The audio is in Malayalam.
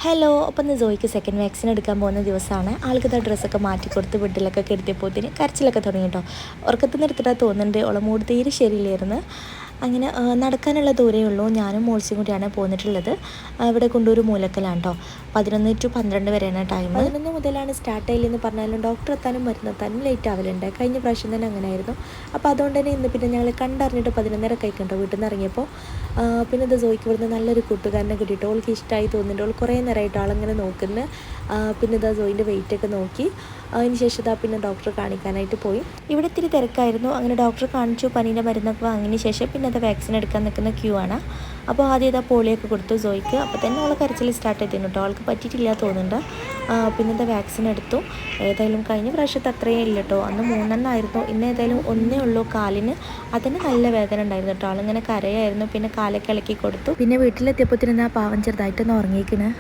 ഹലോ. അപ്പം ഇന്ന് സോയിക്ക് സെക്കൻഡ് വാക്സിൻ എടുക്കാൻ പോകുന്ന ദിവസമാണ്. ആൾക്ക് ഡ്രസ്സൊക്കെ മാറ്റി കൊടുത്ത് ബെഡിലൊക്കെ കിടത്തിയപ്പോഴത്തേന് കരച്ചിലൊക്കെ തുടങ്ങി കേട്ടോ. ഉറക്കത്തിൽ നിന്ന് എടുത്തിട്ടാണ് തോന്നുന്നുണ്ട്. ഓളെ മൂഡ് തീരെ ശരിയില്ലായിരുന്നു. അങ്ങനെ നടക്കാനുള്ള ദൂരമേ ഉള്ളൂ. ഞാനും മോൾസിയും കൂടിയാണ് പോന്നിട്ടുള്ളത്. ഇവിടെ കൊണ്ടൊരു മൂലക്കലാണ് കേട്ടോ. 11 to 12 വരെയാണ് ടൈം. 11 മുതലാണ് സ്റ്റാർട്ട് ചെയ്യില്ലെന്ന് പറഞ്ഞാലും ഡോക്ടർ എത്താനും മരുന്നെത്താനും ലേറ്റ് ആവലുണ്ട്. കഴിഞ്ഞ പ്രാവശ്യം തന്നെ അങ്ങനെയായിരുന്നു. അപ്പോൾ അതുകൊണ്ട് തന്നെ ഇന്ന് പിന്നെ ഞങ്ങൾ കണ്ടറിഞ്ഞിട്ട് 11:30 കഴിക്കണ്ടോ വീട്ടിൽ നിന്ന് ഇറങ്ങിയപ്പോൾ. പിന്നെ ഇത് സോയിക്ക് ഇവിടുന്ന് നല്ലൊരു കൂട്ടുകാരനെ കിട്ടിയിട്ട് ഓൾക്ക് ഇഷ്ടമായി തോന്നുന്നുണ്ട്. ഓൾ കുറേ നേരമായിട്ട് ആളിങ്ങനെ നോക്കുന്നു. പിന്നെ ഇതാ സോയിൻ്റെ വെയിറ്റൊക്കെ നോക്കി അതിന് ശേഷം ഇതാ പിന്നെ ഡോക്ടറെ കാണിക്കാനായിട്ട് പോയി. ഇവിടെ ഇത്തിരി തിരക്കായിരുന്നു. അങ്ങനെ ഡോക്ടറെ കാണിച്ചു, പനീൻ്റെ മരുന്നൊക്കെ വാങ്ങിയതിന് ശേഷം പിന്നെ അത് വാക്സിൻ എടുക്കാൻ നിൽക്കുന്ന ക്യൂ ആണ്. അപ്പോൾ ആദ്യം ഇതാ പോളിയൊക്കെ കൊടുത്തു സോയിക്ക്. അപ്പോൾ തന്നെ ഓളെ കരച്ചിൽ സ്റ്റാർട്ട് ചെയ്തിരുന്നു കേട്ടോ. ആൾക്ക് പറ്റിയിട്ടില്ല തോന്നുന്നുണ്ട്. പിന്നെ ഇതാ വാക്സിൻ എടുത്തു. ഏതായാലും കഴിഞ്ഞ പ്രാവശ്യത്തെ അത്രയും ഇല്ല കേട്ടോ. അന്ന് 3 ആയിരുന്നു. ഇന്ന് ഏതായാലും 1 ഉള്ളൂ കാലിന്. അതിന് നല്ല വേദന ഉണ്ടായിരുന്നു കേട്ടോ. ആളിങ്ങനെ കരയായിരുന്നു. പിന്നെ കാലൊക്കെ ഇളക്കി കൊടുത്തു. പിന്നെ വീട്ടിലെത്തിയപ്പോൾ തന്നെ പാവം ചെറുതായിട്ടൊന്ന് ഉറങ്ങിയിരിക്കണേ.